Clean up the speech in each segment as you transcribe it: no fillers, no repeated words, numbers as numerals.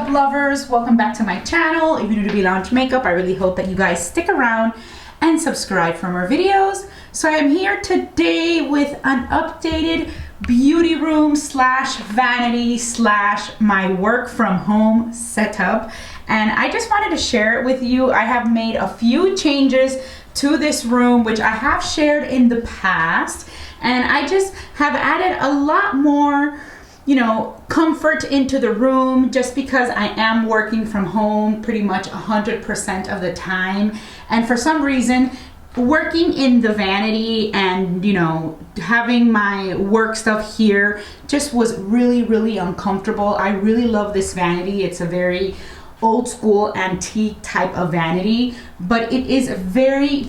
makeup lovers? Welcome back to my channel. If you're new to Lounge Makeup, I really hope that you guys stick around and subscribe for more videos. So I am here today with an updated beauty room slash vanity slash my work from home setup, and I just wanted to share it with you. I have made a few changes to this room which I have shared in the past, and I just have added a lot more, you know, comfort into the room just because I am working from home pretty much 100% of the time. And for some reason, working in the vanity and, you know, having my work stuff here just was really uncomfortable. I really love this vanity. It's a very old school antique type of vanity, but it is very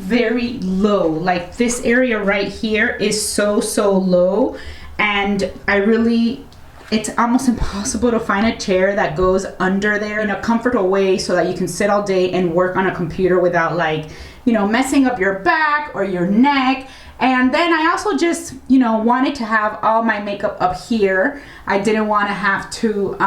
low. Like this area right here is so low, and it's almost impossible to find a chair that goes under there in a comfortable way so that you can sit all day and work on a computer without, like, you know, messing up your back or your neck. And then I also just, you know, wanted to have all my makeup up here. I didn't want to have to,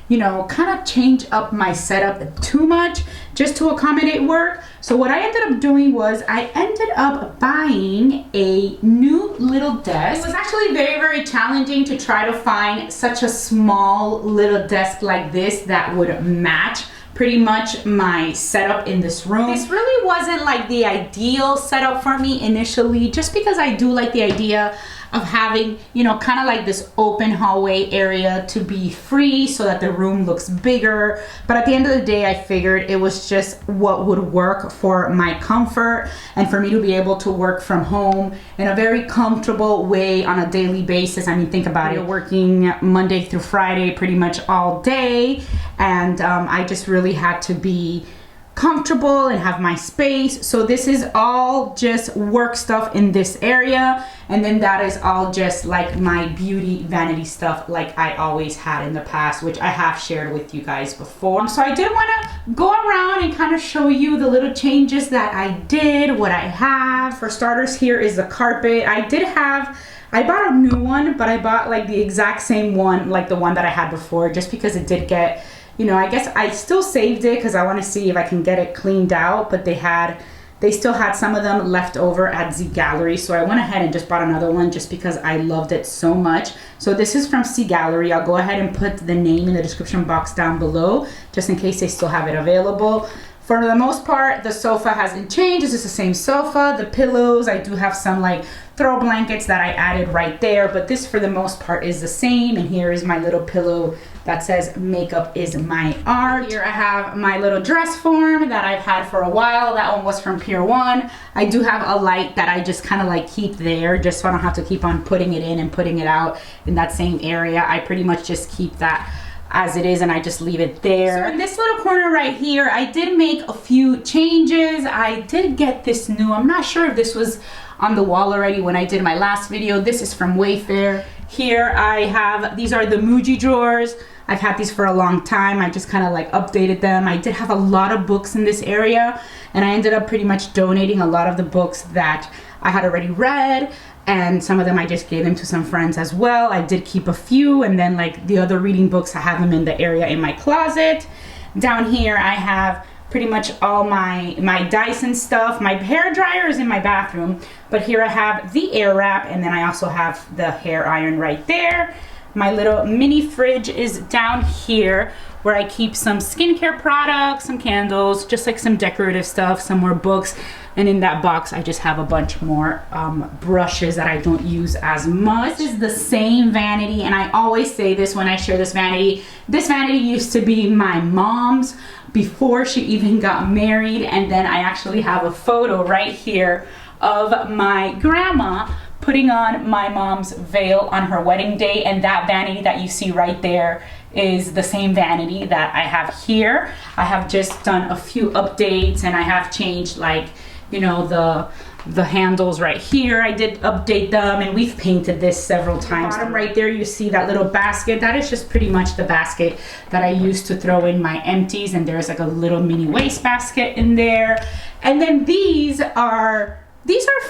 you know, kind of change up my setup too much just to accommodate work. So what I ended up doing was I ended up buying a new little desk. It was actually very challenging to try to find such a small little desk like this that would match pretty much my setup in this room. This really wasn't like the ideal setup for me initially, just because I do like the idea of having, you know, kind of like this open hallway area to be free so that the room looks bigger. But at the end of the day, I figured it was just what would work for my comfort and for me to be able to work from home in a very comfortable way on a daily basis. I mean, think about it, working Monday through Friday pretty much all day, and I just really had to be comfortable and have my space. So this is all just work stuff in this area, and then that is all just like my beauty vanity stuff like I always had in the past, which I have shared with you guys before. So I did want to go around and kind of show you the little changes that I did, what I have. For starters, here is the carpet. I bought a new one, but I bought like the exact same one, like the one that I had before, just because it did get, you know, I guess I still saved it because I want to see if I can get it cleaned out, but they still had some of them left over at ZGallerie, so I went ahead and just bought another one just because I loved it so much. So this is from ZGallerie. I'll go ahead and put the name in the description box down below just in case they still have it available. For the most part, the sofa hasn't changed. It's just the same sofa. The pillows, I do have some like throw blankets that I added right there, but this for the most part is the same. And here is my little pillow that says makeup is my art. Here I have my little dress form that I've had for a while. That one was from Pier 1. I do have a light that I just kind of like keep there just so I don't have to keep on putting it in and putting it out in that same area. I pretty much just keep that as it is and I just leave it there. So in this little corner right here, I did make a few changes. I did get this new, I'm not sure if this was on the wall already when I did my last video. This is from Wayfair. Here I have, these are the Muji drawers. I've had these for a long time. I just kind of like updated them. I did have a lot of books in this area, and I ended up pretty much donating a lot of the books that I had already read, and some of them I just gave them to some friends as well. I did keep a few, and then like the other reading books, I have them in the area in my closet. Down here I have pretty much all my Dyson stuff. My hair dryer is in my bathroom, but here I have the air wrap, and then I also have the hair iron right there. My little mini fridge is down here where I keep some skincare products, some candles, just like some decorative stuff, some more books. And in that box, I just have a bunch more brushes that I don't use as much. This is the same vanity, and I always say this when I share this vanity. This vanity used to be my mom's before she even got married, and then I actually have a photo right here of my grandma putting on my mom's veil on her wedding day, and that vanity that you see right there is the same vanity that I have here. I have just done a few updates, and I have changed, like, you know, the handles right here. I did update them, and we've painted this several times. Bottom right there you see that little basket. That is just pretty much the basket that I used to throw in my empties, and there's like a little mini waste basket in there. And then these are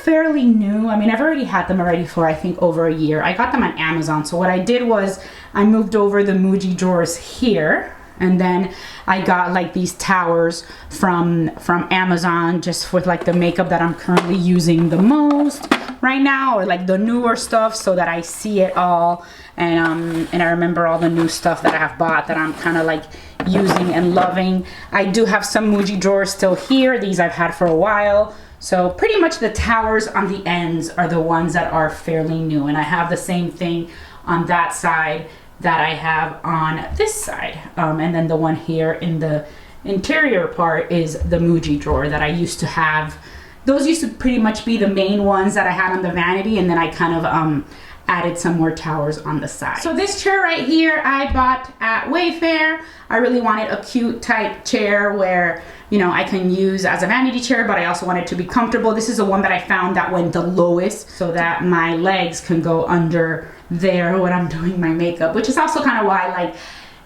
fairly new. I mean, I've already had them already for I think over a year. I got them on Amazon. So what I did was I moved over the Muji drawers here, And then I got like these towers from Amazon, just with like the makeup that I'm currently using the most right now, or like the newer stuff, so that I see it all, and I remember all the new stuff that I have bought that I'm kind of like using and loving. I do have some Muji drawers still here. These I've had for a while. So pretty much the towers on the ends are the ones that are fairly new, and I have the same thing on that side that I have on this side. And then the one here in the interior part is the Muji drawer that I used to have. Those used to pretty much be the main ones that I had on the Vanity, and then I kind of added some more towers on the side. So this chair right here I bought at Wayfair. I really wanted a cute type chair where, you know, I can use as a vanity chair, but I also wanted to be comfortable. This is the one that I found that went the lowest, so that my legs can go under there when I'm doing my makeup, which is also kind of why, like,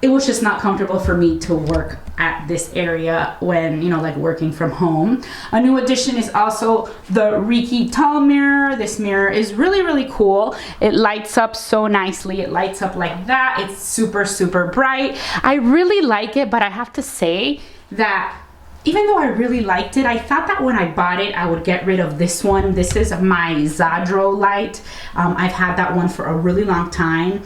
it was just not comfortable for me to work at this area when, you know, like working from home. A new addition is also the Riki tall mirror. This mirror is really, really cool. It lights up so nicely. It lights up like that. It's super, super bright. I really like it, but I have to say that even though I really liked it, I thought that when I bought it, I would get rid of this one. This is my Zadro light. I've had that one for a really long time,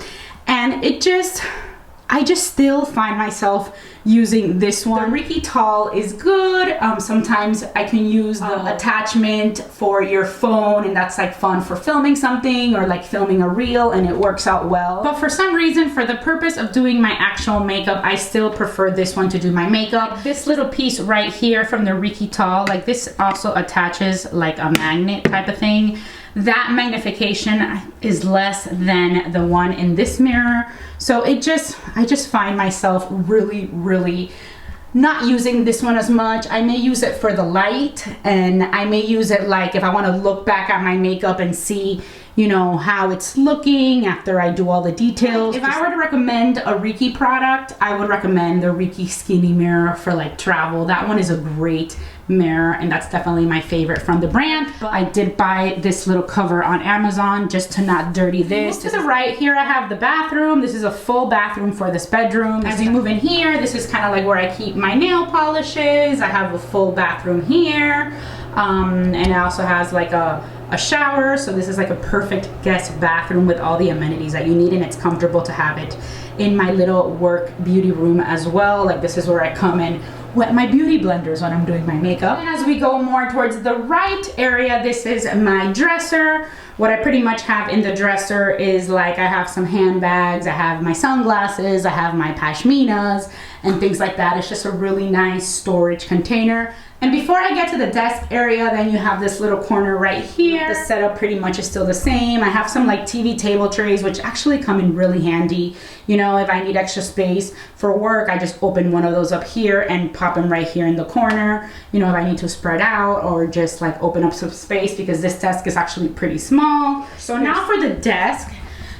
and I just still find myself using this one. The Riki Tall is good. Sometimes I can use the attachment for your phone, and that's like fun for filming something or like filming a reel, and it works out well. But for some reason, for the purpose of doing my actual makeup, I still prefer this one to do my makeup. This little piece right here from the Riki Tall, like this also attaches like a magnet type of thing. That magnification is less than the one in this mirror. So I just find myself really not using this one as much. I may use it for the light, and I may use it like if I want to look back at my makeup and see, you know, how it's looking after I do all the details. If I were to recommend a Riki product, I would recommend the Riki Skinny Mirror for like travel. That one is a great mirror, and that's definitely my favorite from the brand. But I did buy this little cover on Amazon just to not dirty this. To the right here I have the bathroom. This is a full bathroom for this bedroom. As you move in here, this is kind of like where I keep my nail polishes. I have a full bathroom here, and it also has like a shower. So this is like a perfect guest bathroom with all the amenities that you need, and it's comfortable to have it in my little work beauty room as well. Like this is where I come and wet my beauty blenders when I'm doing my makeup. And as we go more towards the right area, this is my dresser. What I pretty much have in the dresser is like I have some handbags, I have my sunglasses, I have my pashminas and things like that. It's just a really nice storage container. And before I get to the desk area, then you have this little corner right here. The setup pretty much is still the same. I have some like TV table trays, which actually come in really handy. You know, if I need extra space for work, I just open one of those up here and pop them right here in the corner. You know, if I need to spread out or just like open up some space, because this desk is actually pretty small. So now for the desk.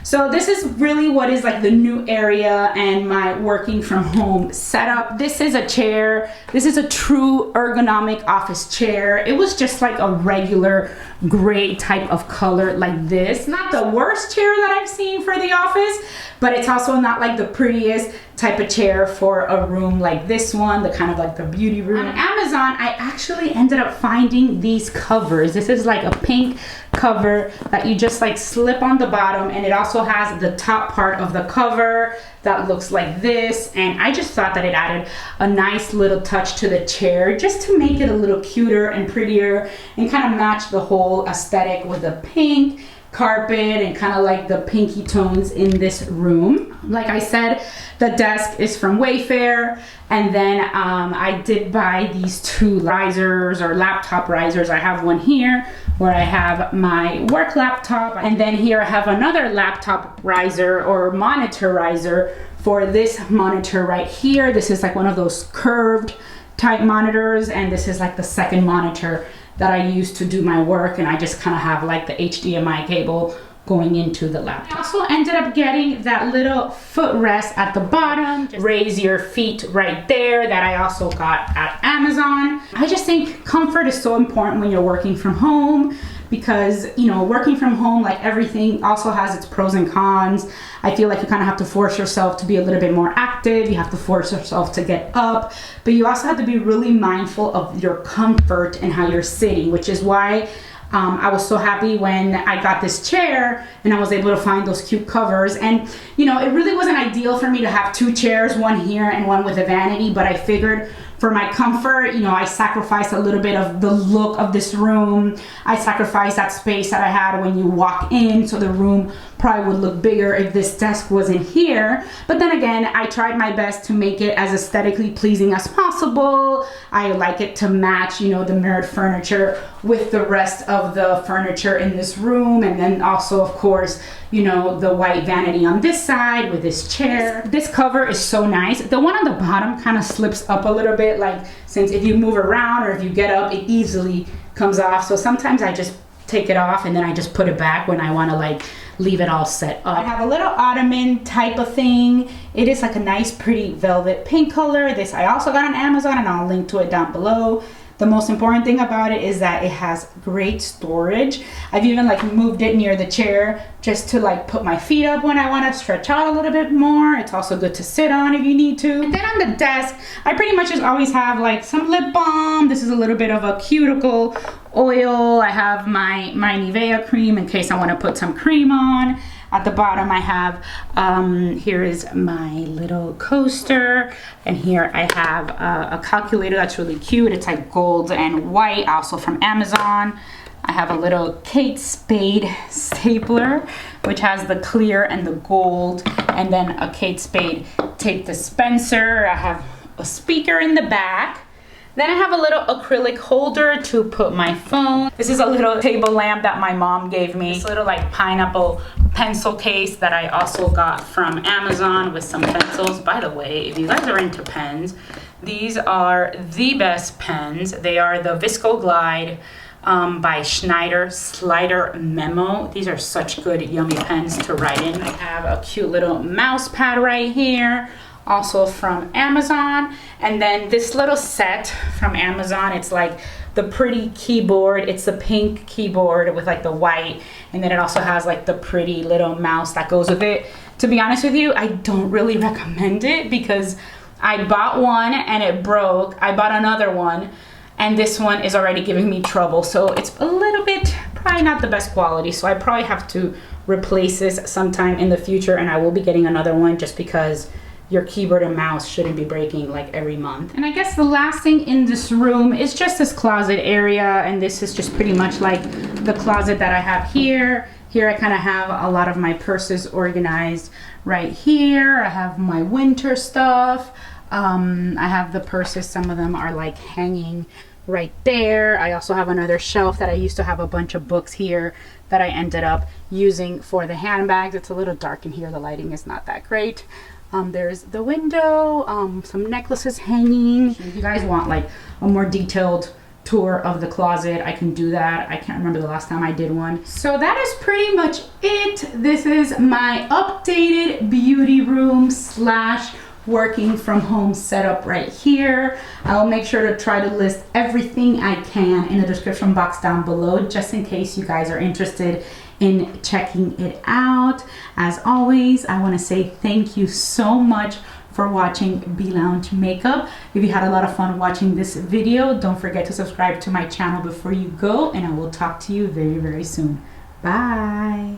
So this is really what is like the new area and my working from home setup. This is a chair. This is a true ergonomic office chair. It was just like a regular gray type of color like this. Not the worst chair that I've seen for the office, but it's also not like the prettiest type of chair for a room like this one, the kind of like the beauty room. On Amazon, I actually ended up finding these covers. This is like a pink cover that you just like slip on the bottom, and it also has the top part of the cover that looks like this. And I just thought that it added a nice little touch to the chair just to make it a little cuter and prettier and kind of match the whole aesthetic with the pink carpet and kind of like the pinky tones in this room. Like I said, the desk is from Wayfair, and then I did buy these two risers or laptop risers. I have one here where I have my work laptop, and then here I have another laptop riser or monitor riser for this monitor right here. This is like one of those curved type monitors, and this is like the second monitor that I use to do my work, and I just kind of have like the HDMI cable going into the laptop. I also ended up getting that little footrest at the bottom, just raise your feet right there, that I also got at Amazon. I just think comfort is so important when you're working from home. because, you know, working from home, like everything also has its pros and cons. I feel like you kind of have to force yourself to be a little bit more active. You have to force yourself to get up, but you also have to be really mindful of your comfort and how you're sitting, which is why I was so happy when I got this chair and I was able to find those cute covers. And, you know, it really wasn't ideal for me to have two chairs, one here and one with a vanity, but I figured for my comfort, you know, I sacrificed a little bit of the look of this room. I sacrificed that space that I had when you walk in, so the room probably would look bigger if this desk wasn't here. But then again, I tried my best to make it as aesthetically pleasing as possible. I like it to match, you know, the mirrored furniture with the rest of the furniture in this room. And then also, of course, you know, the white vanity on this side with this chair. This cover is so nice. The one on the bottom kind of slips up a little bit, like since if you move around or if you get up, it easily comes off. So sometimes I just take it off and then I just put it back when I want to like leave it all set up. I have a little Ottoman type of thing. It is like a nice pretty velvet pink color. This I also got on Amazon and I'll link to it down below. The most important thing about it is that it has great storage. I've even like moved it near the chair just to like put my feet up when I want to stretch out a little bit more. It's also good to sit on if you need to. And then on the desk, I pretty much just always have like some lip balm. This is a little bit of a cuticle oil. I have my Nivea cream in case I want to put some cream on. At the bottom I have, here is my little coaster, and here I have a calculator that's really cute. It's like gold and white, also from Amazon. I have a little Kate Spade stapler, which has the clear and the gold, and then a Kate Spade tape dispenser. I have a speaker in the back. Then I have a little acrylic holder to put my phone. This is a little table lamp that my mom gave me. This little like pineapple pencil case that I also got from Amazon with some pencils. By the way, if you guys are into pens, these are the best pens. They are the Visco Glide by Schneider Slider Memo. These are such good, yummy pens to write in. I have a cute little mouse pad right here, also from Amazon. And then this little set from Amazon, it's like the pretty keyboard. It's the pink keyboard with like the white, and then it also has like the pretty little mouse that goes with it. To be honest with you, I don't really recommend it because I bought one and it broke. I bought another one and this one is already giving me trouble. So it's a little bit, probably not the best quality. So I probably have to replace this sometime in the future, and I will be getting another one just because your keyboard and mouse shouldn't be breaking like every month. And I guess the last thing in this room is just this closet area, and this is just pretty much like the closet that I have here. Here I kind of have a lot of my purses organized right here. I have my winter stuff. I have the purses, some of them are like hanging right there. I also have another shelf that I used to have a bunch of books here that I ended up using for the handbags. It's a little dark in here, the lighting is not that great. There's the window, some necklaces hanging. If you guys want like a more detailed tour of the closet, I can do that. I can't remember the last time I did one. So that is pretty much it. This is my updated beauty room slash working from home setup right here. I'll make sure to try to list everything I can in the description box down below, just in case you guys are interested in checking it out. As always, I want to say thank you so much for watching Be Lounge Makeup. If you had a lot of fun watching this video, don't forget to subscribe to my channel before you go, and I will talk to you very, very soon. Bye.